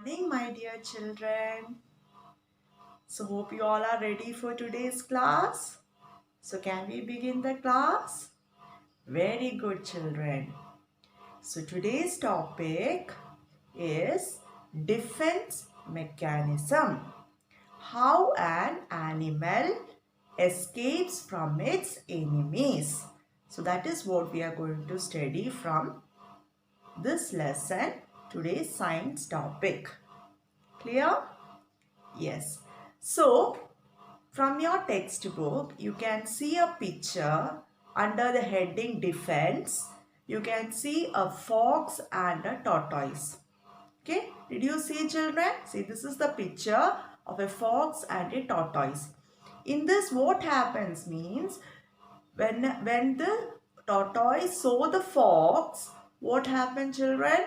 Morning, my dear children. So, hope you all are ready for today's class. So, can we begin the class? Very good, children. So, today's topic is defense mechanism. How an animal escapes from its enemies. So, that is what we are going to study from this lesson, today's science topic. Clear? Yes. So, from your textbook, you can see a picture under the heading defense. You can see a fox and a tortoise. Okay. Did you see, children? See, this is the picture of a fox and a tortoise. In this, what happens means, when the tortoise saw the fox, what happened, children?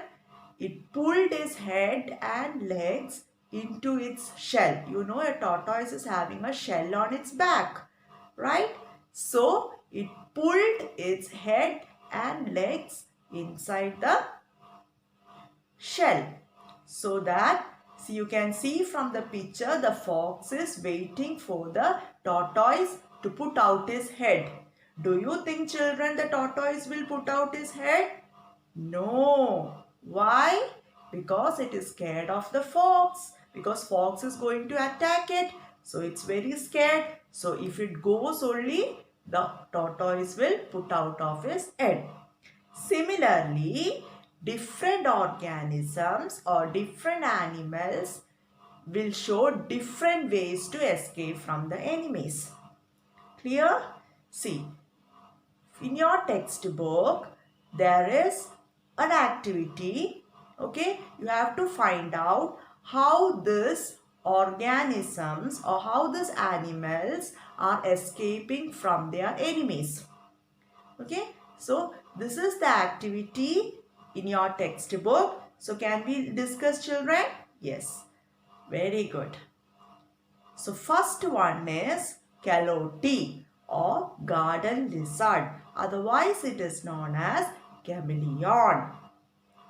It pulled its head and legs into its shell. You know, a tortoise is having a shell on its back, right? So it pulled its head and legs inside the shell, so that, so you can see from the picture, the fox is waiting for the tortoise to put out his head. Do you think, children, the tortoise will put out his head? No. Why? Because it is scared of the fox. Because fox is going to attack it. So it's very scared. So if it goes only, the tortoise will put out of his head. Similarly, different organisms or different animals will show different ways to escape from the enemies. Clear? See, in your textbook, there is an activity. Okay, you have to find out how this organisms or how these animals are escaping from their enemies. Okay, so this is the activity in your textbook. So can we discuss, children? Yes, very good. So first one is calote or garden lizard. Otherwise it is known as chameleon.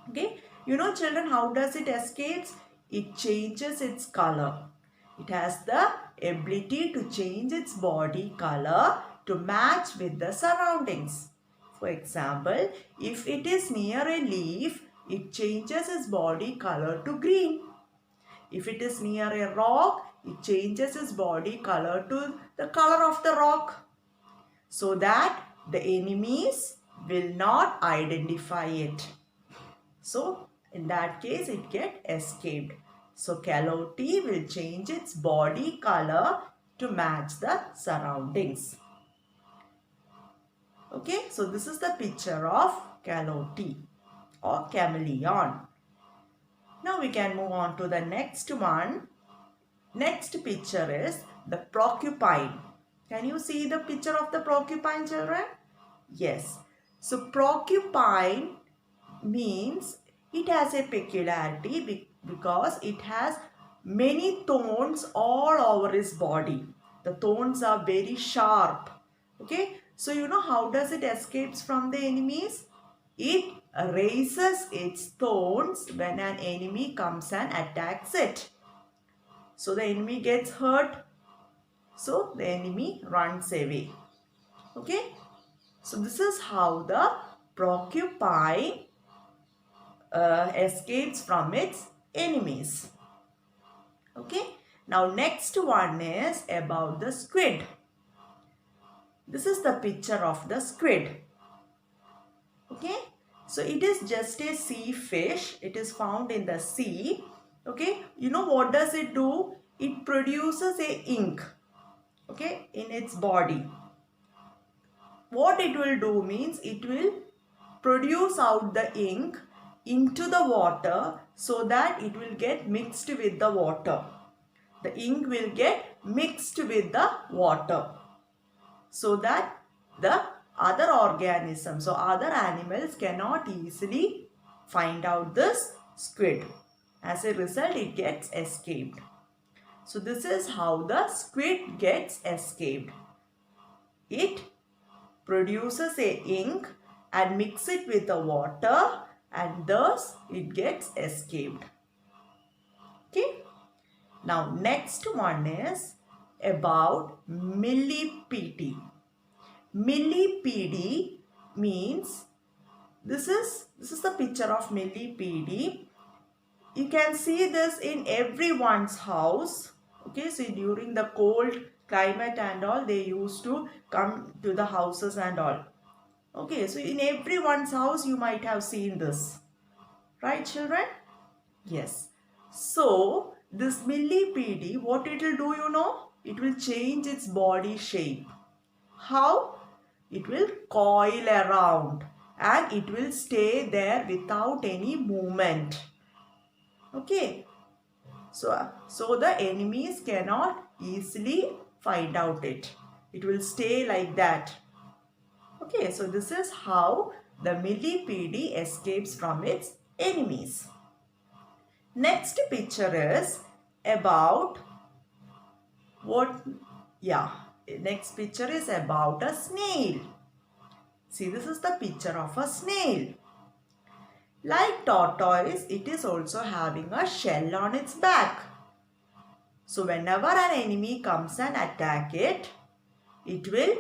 Okay, you know, children, how does it escape? It changes its color. It has the ability to change its body color to match with the surroundings. For example, if it is near a leaf, it changes its body color to green. If it is near a rock, it changes its body color to the color of the rock, so that the enemies will not identify it. So in that case, it get escaped. So calote will change its body color to match the surroundings. Okay, so this is the picture of calote or chameleon. Now we can move on to the next one. Next picture is the porcupine. Can you see the picture of the porcupine, children? Yes. So porcupine means it has a peculiarity because it has many thorns all over its body. The thorns are very sharp. Okay. So you know how does it escapes from the enemies? It raises its thorns when an enemy comes and attacks it. So the enemy gets hurt. So the enemy runs away. Okay. So this is how the porcupine escapes from its enemies. Okay. Now next one is about the squid. This is the picture of the squid. Okay. So it is just a sea fish. It is found in the sea. Okay. You know what does it do? It produces a ink. Okay. In its body. What it will do means it will produce out the ink into the water so that it will get mixed with the water. The ink will get mixed with the water so that the other organisms or other animals cannot easily find out this squid. As a result, it gets escaped. So this is how the squid gets escaped. It produces a ink and mix it with the water, and thus it gets escaped. Now next one is about millipede. Millipede means this is the picture of millipede. You can see this in everyone's house. Okay, so during the cold climate and all, they used to come to the houses and all. Okay, so in everyone's house you might have seen this. Right, children? Yes. So this millipede, what it will do, you know? It will change its body shape. How? It will coil around and it will stay there without any movement. Okay. So the enemies cannot easily find out it. It will stay like that. Okay, so this is how the millipede escapes from its enemies. Next picture is about what? Yeah, next picture is about a snail. See, this is the picture of a snail. Like tortoise, it is also having a shell on its back. So whenever an enemy comes and attack it, it will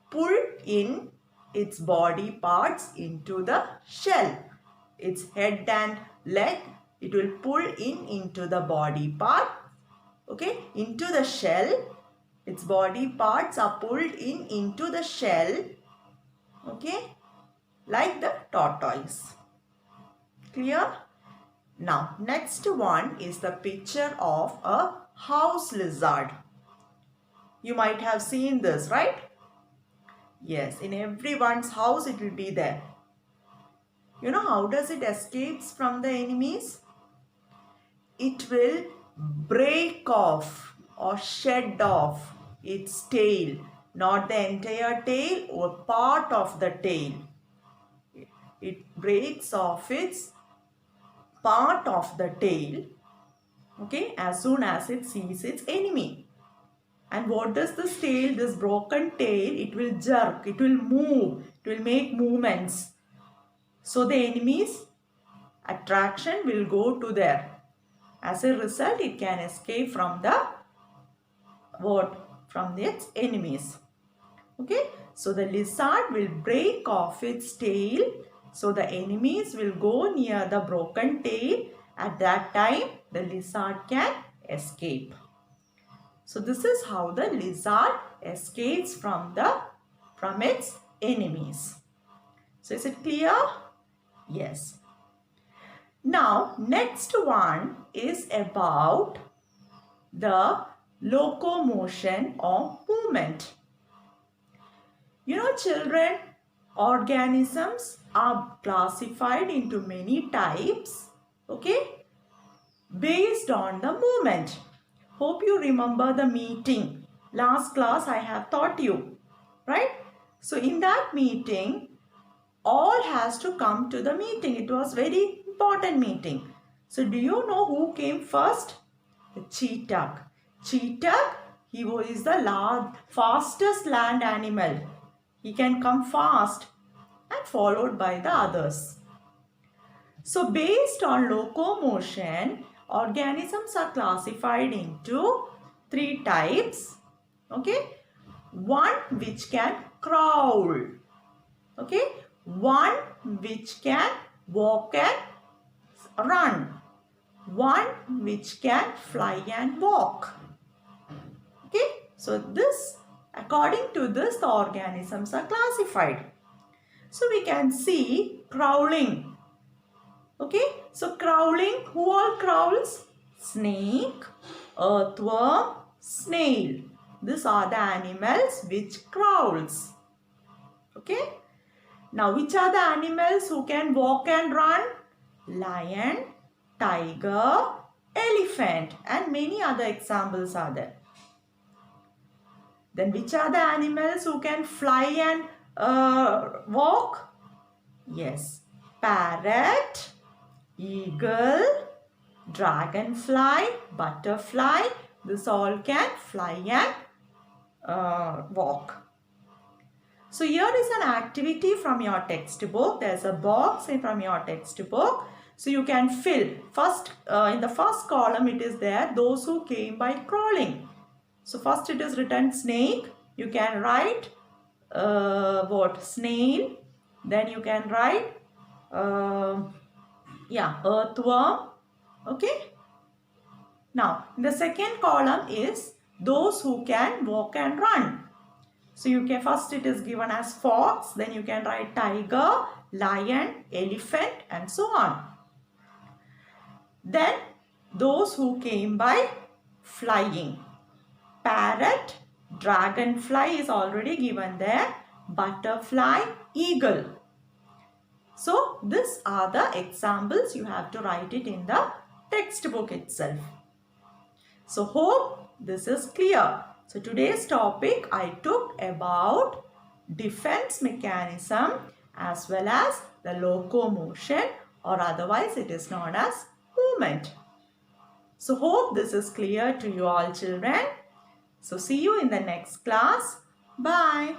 pull in its body parts into the shell. Its head and leg, it will pull into the body part. Okay, into the shell. Its body parts are pulled into the shell. Okay, like the tortoise. Clear? Now, next one is the picture of a house lizard. You might have seen this, right? Yes, in everyone's house it will be there. You know how does it escapes from the enemies? It will break off or shed off its tail. Not the entire tail or part of the tail. It breaks off its part of the tail, okay, as soon as it sees its enemy. And what does this tail, this broken tail, it will jerk, it will move, it will make movements. So the enemy's attraction will go to there. As a result, it can escape from the what? From its enemies. Okay, so the lizard will break off its tail. So the enemies will go near the broken tail. At that time, the lizard can escape. So this is how the lizard escapes from its enemies. So is it clear? Yes. Now next one is about the locomotion or movement. You know, children, organisms are classified into many types, okay, based on the movement. Hope you remember the meeting. Last class I have taught you, right? So in that meeting, all has to come to the meeting. It was very important meeting. So do you know who came first? The cheetah. Cheetah, he is the fastest land animal. He can come fast and followed by the others. So based on locomotion, organisms are classified into three types. Okay. One which can crawl. Okay. One which can walk and run. One which can fly and walk. Okay. So this, according to this, the organisms are classified. So we can see crawling. Okay. So crawling, who all crawls? Snake, earthworm, snail. These are the animals which crawls. Okay. Now which are the animals who can walk and run? Lion, tiger, elephant, and many other examples are there. Then which are the animals who can fly and walk? Yes, parrot, eagle, dragonfly, butterfly. This all can fly and walk. So here is an activity from your textbook. There's a box from your textbook. So you can fill. First, in the first column it is there, those who came by crawling. So first it is written snake. You can write what? Snail. Then you can write earthworm. Okay. Now the second column is those who can walk and run. So you can, first it is given as fox, then you can write tiger, lion, elephant and so on. Then those who came by flying. Parrot, dragonfly is already given there, butterfly, eagle. So these are the examples. You have to write it in the textbook itself. So hope this is clear. So today's topic I took about defense mechanism as well as the locomotion, or otherwise it is known as movement. So hope this is clear to you all children. So see you in the next class. Bye.